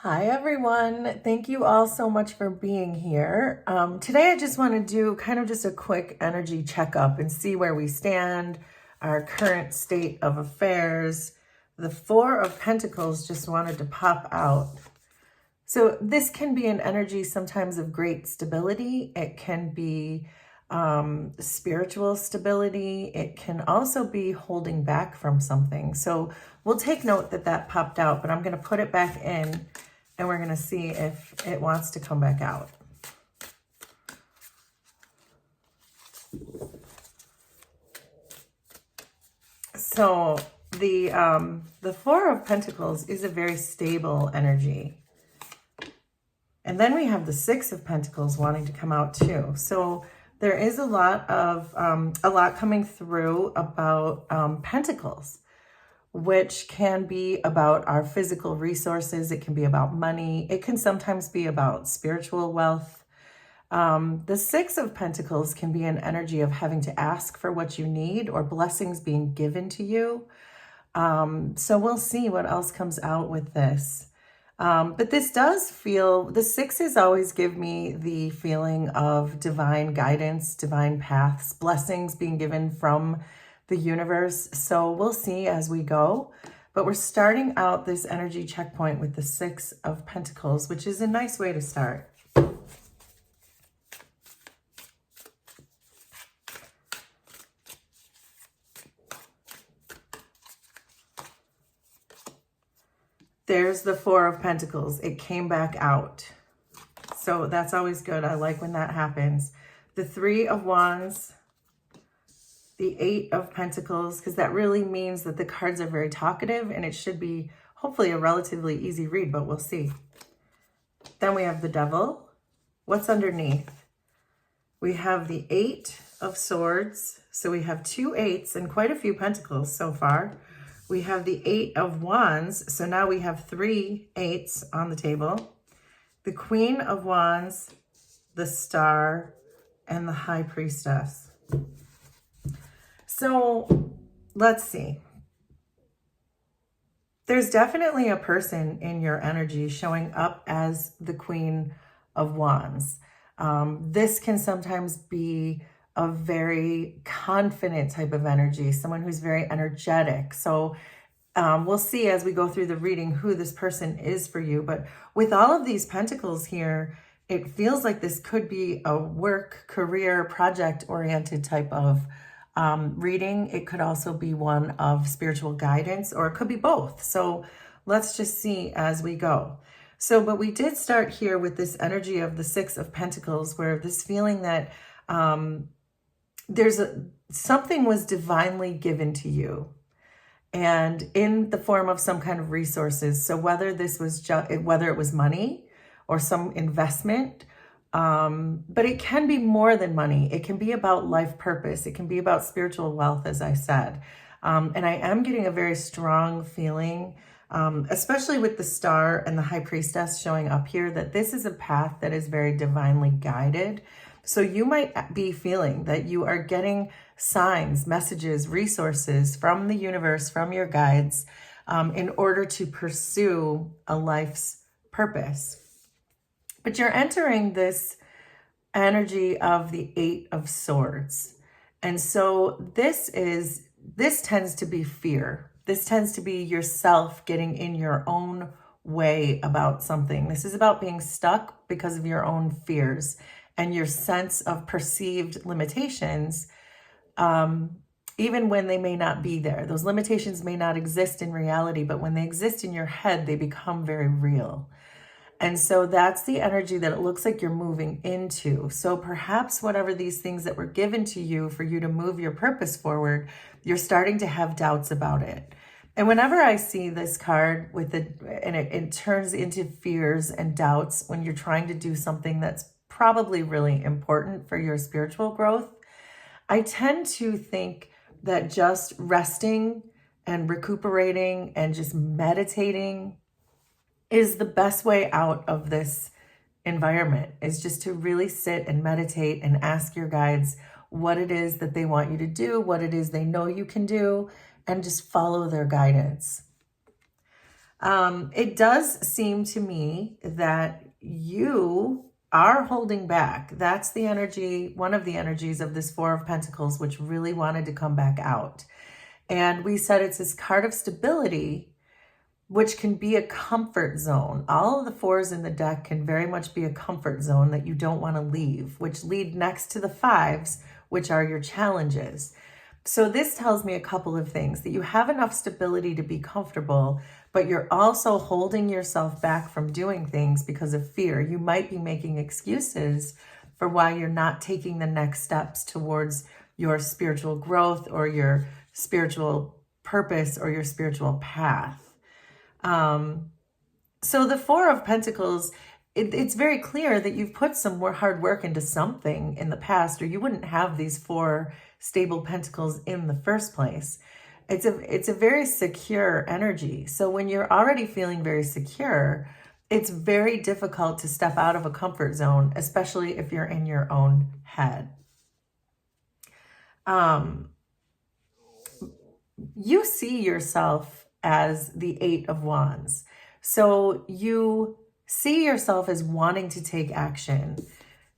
Hi, everyone. Thank you all so much for being here. Today, I just want to do kind of just a quick energy checkup and see where we stand, our current state of affairs. The Four of Pentacles just wanted to pop out. So this can be an energy sometimes of great stability. It can be spiritual stability. It can also be holding back from something. So we'll take note that that popped out, but I'm going to put it back in and we're going to see if it wants to come back out. So the Four of Pentacles is a very stable energy. And then we have the Six of Pentacles wanting to come out too. So there is a lot coming through about pentacles, which can be about our physical resources. It can be about money. It can sometimes be about spiritual wealth. The Six of Pentacles can be an energy of having to ask for what you need or blessings being given to you. So we'll see what else comes out with this. But this does feel, the sixes always give me the feeling of divine guidance, divine paths, blessings being given from the universe. So we'll see as we go. But we're starting out this energy checkpoint with the Six of Pentacles, which is a nice way to start. There's the Four of Pentacles. It came back out. So that's always good. I like when that happens. The Three of Wands, the Eight of Pentacles, because that really means that the cards are very talkative and it should be hopefully a relatively easy read, but we'll see. Then we have the Devil. What's underneath? We have the Eight of Swords. So we have two eights and quite a few pentacles so far. We have the Eight of Wands. So now we have three eights on the table. The Queen of Wands, the Star, and the High Priestess. So let's see. There's definitely a person in your energy showing up as the Queen of Wands. This can sometimes be a very confident type of energy, someone who's very energetic. So we'll see as we go through the reading who this person is for you. But with all of these pentacles here, it feels like this could be a work, career, project-oriented type of reading. It could also be one of spiritual guidance, or it could be both. So let's just see as we go. So, but we did start here with this energy of the Six of Pentacles, where this feeling that something was divinely given to you, and in the form of some kind of resources. So whether this was whether it was money or some investment, but it can be more than money. It can be about life purpose. It can be about spiritual wealth, as I said. And I am getting a very strong feeling, especially with the Star and the High Priestess showing up here, that this is a path that is very divinely guided. So you might be feeling that you are getting signs, messages, resources from the universe, from your guides, in order to pursue a life's purpose. But you're entering this energy of the Eight of Swords. And so this tends to be fear. This tends to be yourself getting in your own way about something. This is about being stuck because of your own fears and your sense of perceived limitations, even when they may not be there. Those limitations may not exist in reality, but when they exist in your head, they become very real. And so that's the energy that it looks like you're moving into. So perhaps whatever these things that were given to you for you to move your purpose forward, you're starting to have doubts about it. And whenever I see this card with it turns into fears and doubts when you're trying to do something that's probably really important for your spiritual growth, I tend to think that just resting and recuperating and just meditating is the best way out of this environment, is just to really sit and meditate and ask your guides what it is that they want you to do, what it is they know you can do, and just follow their guidance. It does seem to me that you are holding back. That's the energy, one of the energies of this Four of Pentacles, which really wanted to come back out. And we said it's this card of stability, which can be a comfort zone. All of the fours in the deck can very much be a comfort zone that you don't want to leave, which lead next to the fives, which are your challenges. So this tells me a couple of things, that you have enough stability to be comfortable, but you're also holding yourself back from doing things because of fear. You might be making excuses for why you're not taking the next steps towards your spiritual growth or your spiritual purpose or your spiritual path. So the Four of Pentacles, it's very clear that you've put some more hard work into something in the past, or you wouldn't have these four stable pentacles in the first place. It's a very secure energy. So when you're already feeling very secure, it's very difficult to step out of a comfort zone, especially if you're in your own head. You see yourself as the Eight of Wands. So you see yourself as wanting to take action.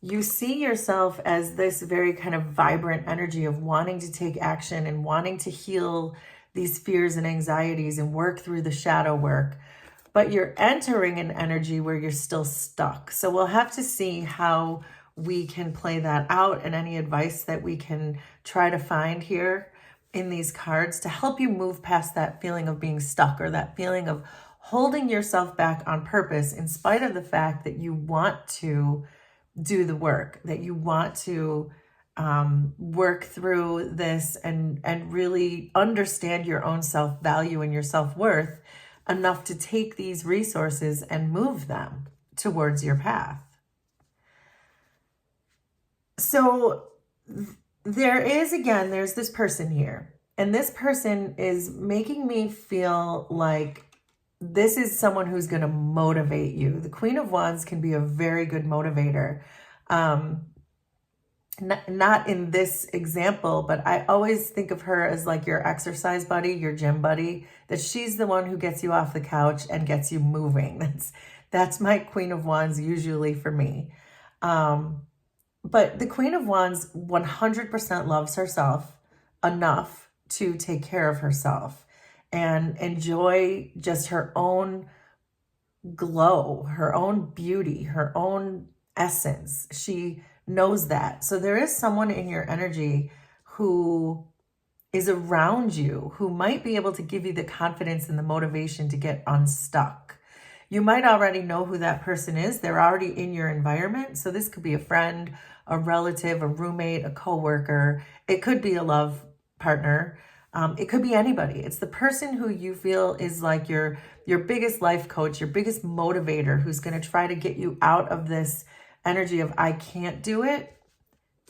You see yourself as this very kind of vibrant energy of wanting to take action and wanting to heal these fears and anxieties and work through the shadow work. But you're entering an energy where you're still stuck. So we'll have to see how we can play that out and any advice that we can try to find here in these cards to help you move past that feeling of being stuck or that feeling of holding yourself back on purpose in spite of the fact that you want to do the work, that you want to work through this and really understand your own self-value and your self-worth enough to take these resources and move them towards your path. So there's this person here, and this person is making me feel like this is someone who's going to motivate you. The Queen of Wands can be a very good motivator. Not in this example, but I always think of her as like your exercise buddy, your gym buddy, that she's the one who gets you off the couch and gets you moving. That's my Queen of Wands usually for me. But the Queen of Wands 100% loves herself enough to take care of herself and enjoy just her own glow, her own beauty, her own essence. She knows that. So there is someone in your energy who is around you, who might be able to give you the confidence and the motivation to get unstuck. You might already know who that person is. They're already in your environment. So this could be a friend, a relative, a roommate, a coworker. It could be a love partner. It could be anybody. It's the person who you feel is like your biggest life coach, your biggest motivator, who's going to try to get you out of this energy of I can't do it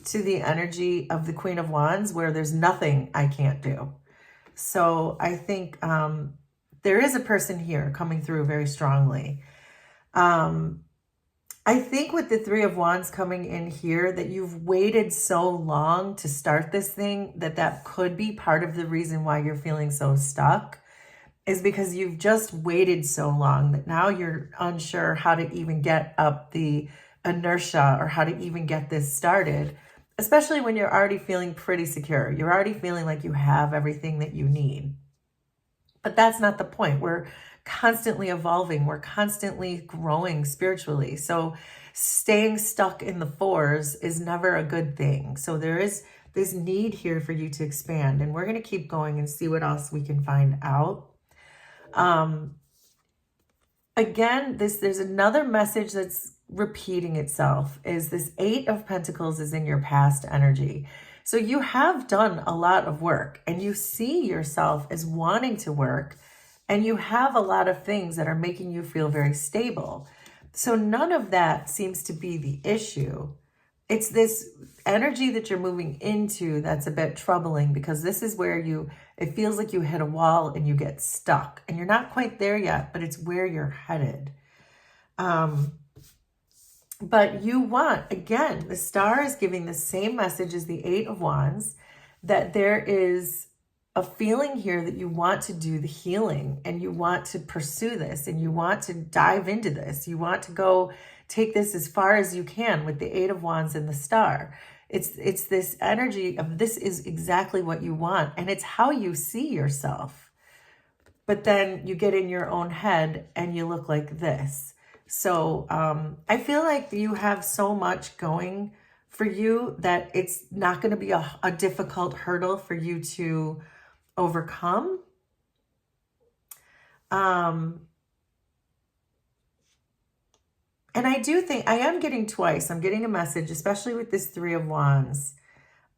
to the energy of the Queen of Wands where there's nothing I can't do. So I think there is a person here coming through very strongly. I think with the Three of Wands coming in here, that you've waited so long to start this thing, that could be part of the reason why you're feeling so stuck, is because you've just waited so long that now you're unsure how to even get up the inertia or how to even get this started, especially when you're already feeling pretty secure. You're already feeling like you have everything that you need. But that's not the point. We're constantly evolving. We're constantly growing spiritually. So staying stuck in the fours is never a good thing. So there is this need here for you to expand. And we're going to keep going and see what else we can find out. Again, there's another message that's repeating itself, is this Eight of Pentacles is in your past energy. So you have done a lot of work and you see yourself as wanting to work, and you have a lot of things that are making you feel very stable. So none of that seems to be the issue. It's this energy that you're moving into that's a bit troubling, because this is where it feels like you hit a wall and you get stuck, and you're not quite there yet, but it's where you're headed. But you want, again, the star is giving the same message as the Eight of Wands, that there is a feeling here that you want to do the healing and you want to pursue this and you want to dive into this. You want to go take this as far as you can with the Eight of Wands and the Star. It's this energy of this is exactly what you want, and it's how you see yourself. But then you get in your own head and you look like this. So I feel like you have so much going for you that it's not going to be a difficult hurdle for you to overcome. And I do think I am getting twice. I'm getting a message, especially with this Three of Wands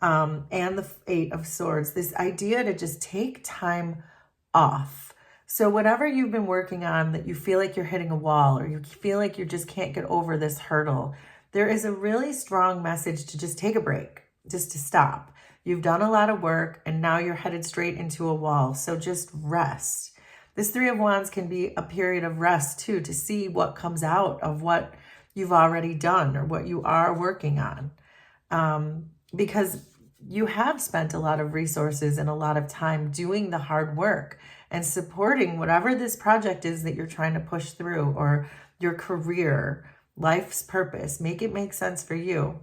and the Eight of Swords, this idea to just take time off. So whatever you've been working on that you feel like you're hitting a wall or you feel like you just can't get over this hurdle, there is a really strong message to just take a break, just to stop. You've done a lot of work and now you're headed straight into a wall. So just rest. This Three of Wands can be a period of rest too, to see what comes out of what you've already done or what you are working on. Because you have spent a lot of resources and a lot of time doing the hard work and supporting whatever this project is that you're trying to push through, or your career, life's purpose. Make it make sense for you.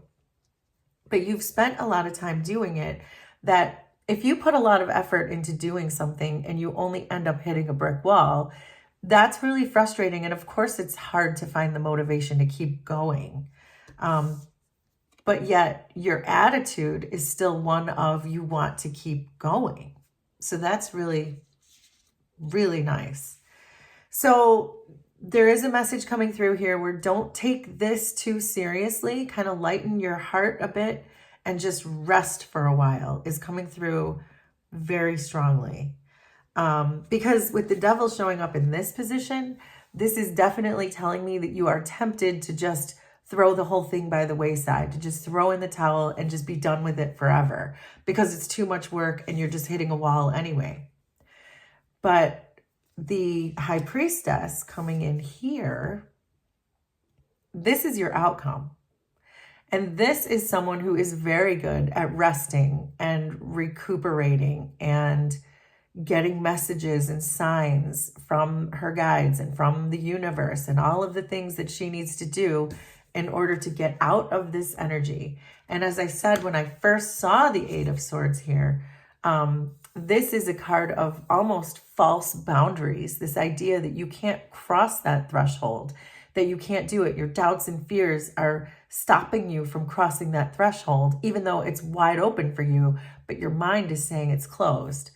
But you've spent a lot of time doing it, that if you put a lot of effort into doing something and you only end up hitting a brick wall, that's really frustrating. And of course, it's hard to find the motivation to keep going. But yet your attitude is still one of you want to keep going. So that's really, really nice. So there is a message coming through here where don't take this too seriously, kind of lighten your heart a bit and just rest for a while is coming through very strongly. Because with the Devil showing up in this position, this is definitely telling me that you are tempted to just throw the whole thing by the wayside, to just throw in the towel and just be done with it forever because it's too much work and you're just hitting a wall anyway. But the High Priestess coming in here, this is your outcome. And this is someone who is very good at resting and recuperating and getting messages and signs from her guides and from the universe and all of the things that she needs to do in order to get out of this energy. And as I said, when I first saw the Eight of Swords here, this is a card of almost false boundaries, this idea that you can't cross that threshold, that you can't do it. Your doubts and fears are stopping you from crossing that threshold, even though it's wide open for you, but your mind is saying it's closed.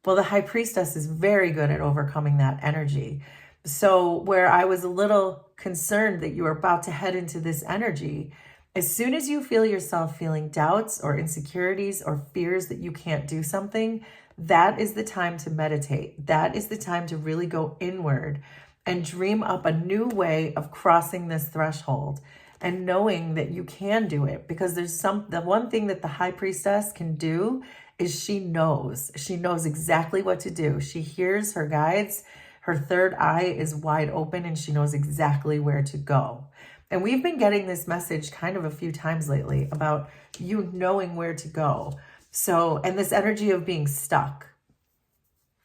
Well, the High Priestess is very good at overcoming that energy. So where I was a little concerned that you were about to head into this energy, as soon as you feel yourself feeling doubts or insecurities or fears that you can't do something, that is the time to meditate. That is the time to really go inward and dream up a new way of crossing this threshold and knowing that you can do it. Because the one thing that the High Priestess can do is she knows exactly what to do. She hears her guides. Her third eye is wide open and she knows exactly where to go. And we've been getting this message kind of a few times lately about you knowing where to go. So, and this energy of being stuck.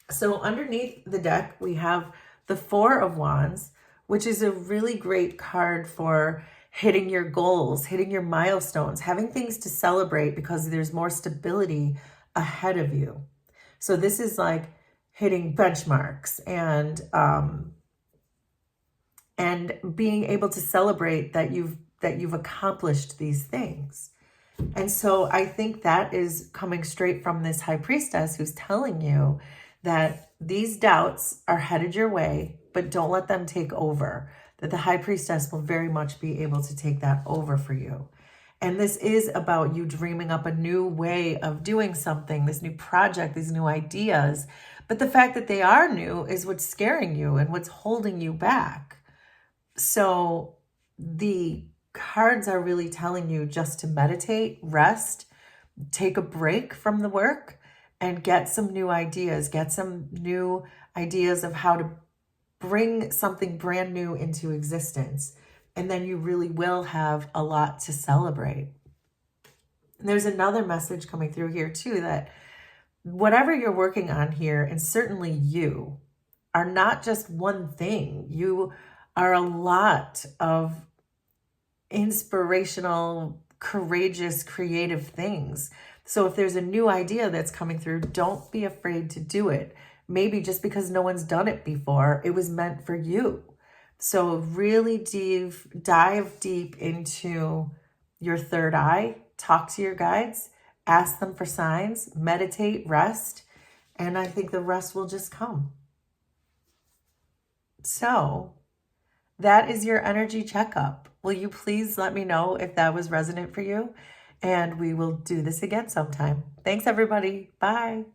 So underneath the deck, we have the Four of Wands, which is a really great card for hitting your goals, hitting your milestones, having things to celebrate because there's more stability ahead of you. So this is like hitting benchmarks and being able to celebrate that you've accomplished these things. And so I think that is coming straight from this High Priestess who's telling you that these doubts are headed your way, but don't let them take over. That the High Priestess will very much be able to take that over for you. And this is about you dreaming up a new way of doing something, this new project, these new ideas. But the fact that they are new is what's scaring you and what's holding you back. So the cards are really telling you just to meditate, rest, take a break from the work, and get some new ideas. Get some new ideas of how to bring something brand new into existence. And then you really will have a lot to celebrate. And there's another message coming through here too, that whatever you're working on here, and certainly you, are not just one thing. You are a lot of inspirational, courageous, creative things. So if there's a new idea that's coming through, don't be afraid to do it. Maybe just because no one's done it before, it was meant for you. So really dive deep into your third eye, talk to your guides, ask them for signs, meditate, rest, and I think the rest will just come. So that is your energy checkup. Will you please let me know if that was resonant for you? And we will do this again sometime. Thanks, everybody. Bye.